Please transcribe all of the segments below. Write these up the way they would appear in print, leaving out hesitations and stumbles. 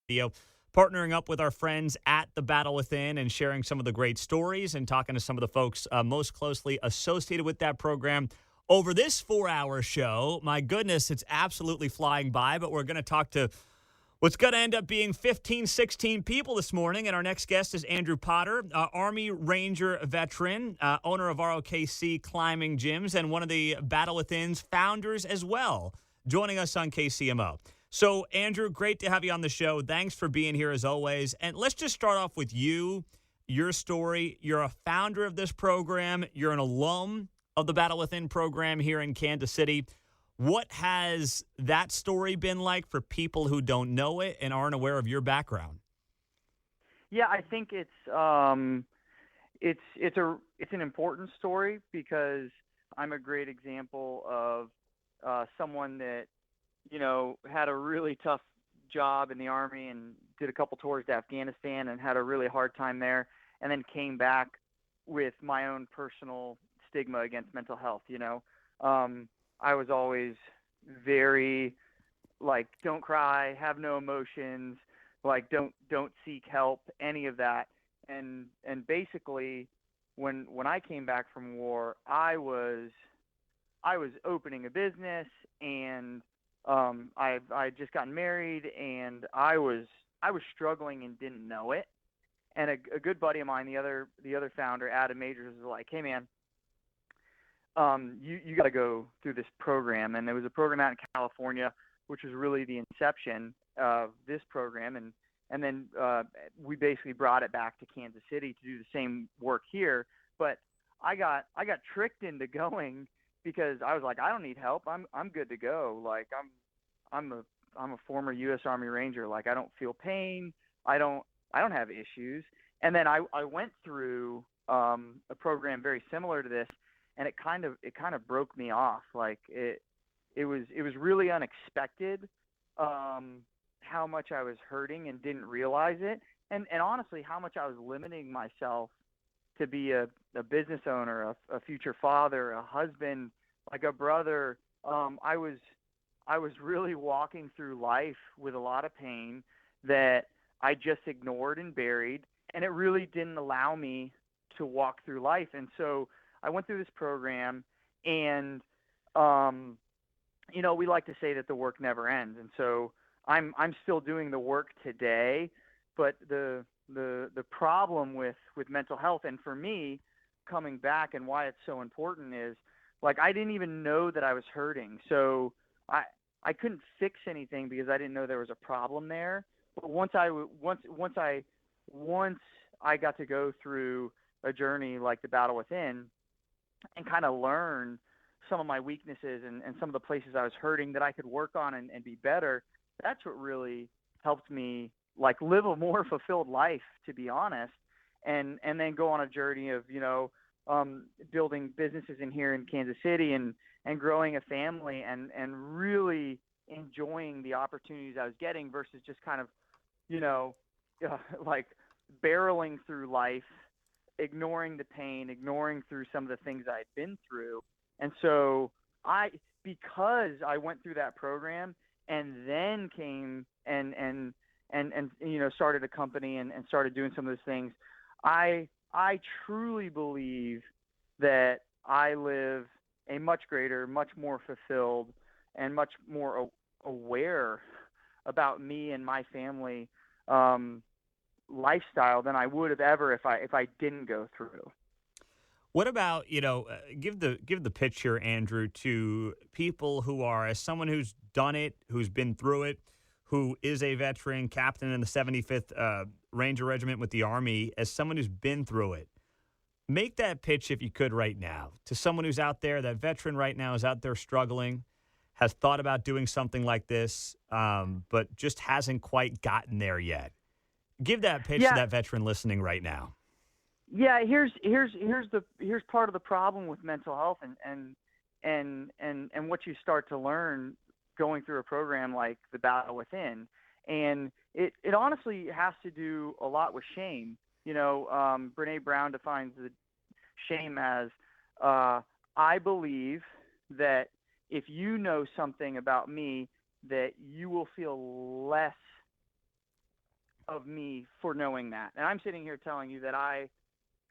Radio, partnering up with our friends at the Battle Within and sharing some of the great stories and talking to some of the folks most closely associated with that program. Over this 4-hour show, my goodness, it's absolutely flying by, but we're going to talk to what's going to end up being 15, 16 people this morning. And our next guest is Andrew Potter, Army Ranger veteran, owner of ROKC Climbing Gyms, and one of the Battle Within's founders as well, joining us on KCMO. So, Andrew, great to have you on the show. Thanks for being here as always. And let's just start off with you, your story. You're a founder of this program. You're an alum of the Battle Within program here in Kansas City. What has that story been like for people who don't know it and aren't aware of your background? Yeah, I think it's an important story because I'm a great example of someone that, you know, had a really tough job in the Army and did a couple tours to Afghanistan and had a really hard time there, and then came back with my own personal stigma against mental health. I was always very like, don't cry, have no emotions, like don't seek help, any of that. And basically when I came back from war, I was opening a business, and I had just gotten married, and I was struggling and didn't know it. And a good buddy of mine, the other founder, Adam Majors, was like, "Hey man, you got to go through this program." And there was a program out in California, which was really the inception of this program. And then we basically brought it back to Kansas City to do the same work here. But I got tricked into going because I was like, I don't need help. I'm good to go. Like I'm a former U.S. Army Ranger. Like I don't feel pain. I don't have issues. And then I went through a program very similar to this, and it kind of broke me off. Like it was really unexpected how much I was hurting and didn't realize it, and honestly how much I was limiting myself to be a business owner, a future father, a husband, like a brother. I was really walking through life with a lot of pain that I just ignored and buried, and it really didn't allow me to walk through life. And so I went through this program, and we like to say that the work never ends. And so I'm still doing the work today, but the problem with mental health, and for me coming back, and why it's so important, is like I didn't even know that I was hurting. So I couldn't fix anything because I didn't know there was a problem there. But once I got to go through a journey like the Battle Within and kind of learn some of my weaknesses and some of the places I was hurting that I could work on and be better, that's what really helped me like live a more fulfilled life, to be honest, and then go on a journey of, building businesses in here in Kansas City and growing a family and really enjoying the opportunities I was getting versus just kind of, like barreling through life, ignoring the pain, ignoring through some of the things I had been through. And so because I went through that program and then came and started a company and started doing some of those things, I truly believe that I live a much greater, much more fulfilled, and much more aware about me and my family lifestyle than I would have ever if I didn't go through. What about, give the pitch here, Andrew, to people who are, as someone who's done it, who's been through it, who is a veteran, captain in the 75th Ranger Regiment with the Army, as someone who's been through it, make that pitch if you could right now to someone who's out there, that veteran right now is out there struggling, has thought about doing something like this, but just hasn't quite gotten there yet. Give that pitch to that veteran listening right now. Yeah, here's part of the problem with mental health and what you start to learn going through a program like the Battle Within. And it honestly has to do a lot with shame. Brene Brown defines the shame as I believe that if you know something about me, that you will feel less of me for knowing that. And I'm sitting here telling you that I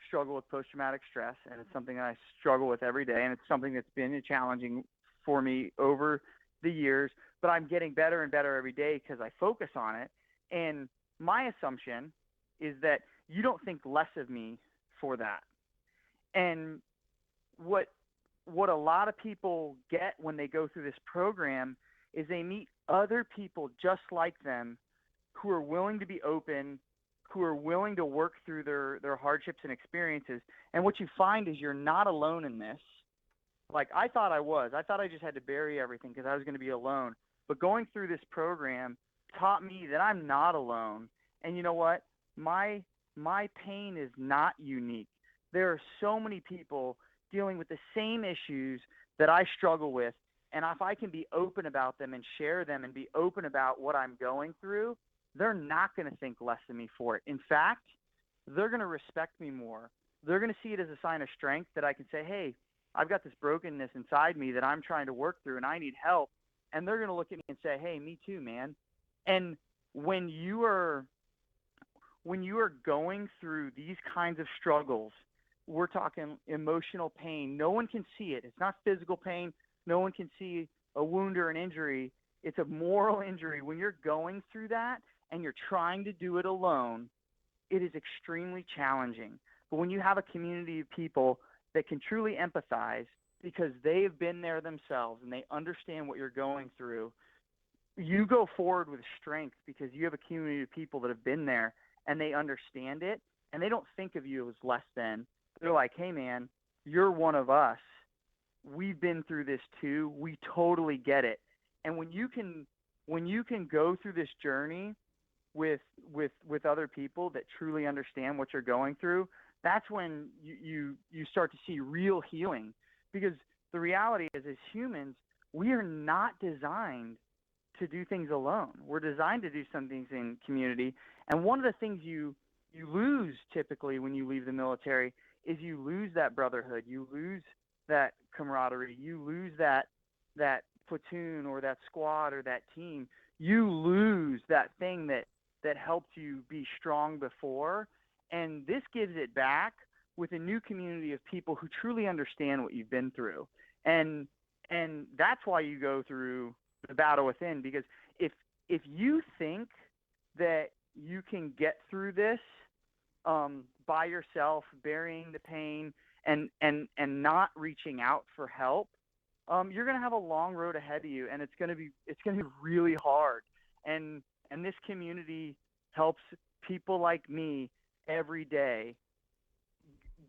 struggle with post-traumatic stress, and it's something that I struggle with every day, and it's something that's been challenging for me over the years, but I'm getting better and better every day because I focus on it. And my assumption is that you don't think less of me for that. And what a lot of people get when they go through this program is they meet other people just like them who are willing to be open, who are willing to work through their hardships and experiences. And what you find is you're not alone in this. Like I thought I was. I thought I just had to bury everything because I was going to be alone. But going through this program taught me that I'm not alone. And you know what? My pain is not unique. There are so many people dealing with the same issues that I struggle with. And if I can be open about them and share them and be open about what I'm going through, they're not going to think less of me for it. In fact, they're going to respect me more. They're going to see it as a sign of strength that I can say, hey, I've got this brokenness inside me that I'm trying to work through and I need help. And they're going to look at me and say, hey, me too, man. And when you are going through these kinds of struggles, we're talking emotional pain. No one can see it. It's not physical pain. No one can see a wound or an injury. It's a moral injury. When you're going through that and you're trying to do it alone, it is extremely challenging. But when you have a community of people that can truly empathize because they've been there themselves and they understand what you're going through, you go forward with strength because you have a community of people that have been there and they understand it, and they don't think of you as less than. They're like, hey, man, you're one of us. We've been through this too. We totally get it. And when you can go through this journey with other people that truly understand what you're going through, that's when you start to see real healing. Because the reality is, as humans, we are not designed to do things alone. We're designed to do some things in community. And one of the things you lose typically when you leave the military is you lose that brotherhood. You lose that camaraderie. You lose that platoon or that squad or that team. You lose that thing that helped you be strong before. And this gives it back with a new community of people who truly understand what you've been through. And that's why you go through the battle within, because if you think that you can get through this by yourself, burying the pain and not reaching out for help, you're going to have a long road ahead of you, and it's going to be really hard. And this community helps people like me every day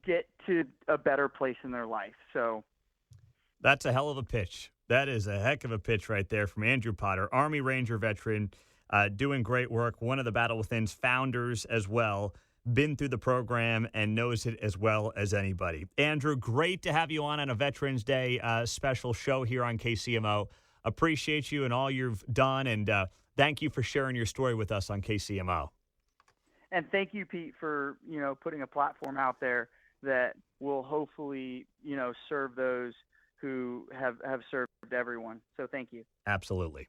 get to a better place in their life. So that's a hell of a pitch. That is a heck of a pitch right there from Andrew Potter, Army Ranger veteran, doing great work. One of the Battle Within's founders as well. Been through the program and knows it as well as anybody. Andrew, great to have you on a Veterans Day special show here on KCMO. Appreciate you and all you've done, and thank you for sharing your story with us on KCMO. And thank you, Pete, for putting a platform out there that will hopefully serve those who have served everyone. So thank you. Absolutely.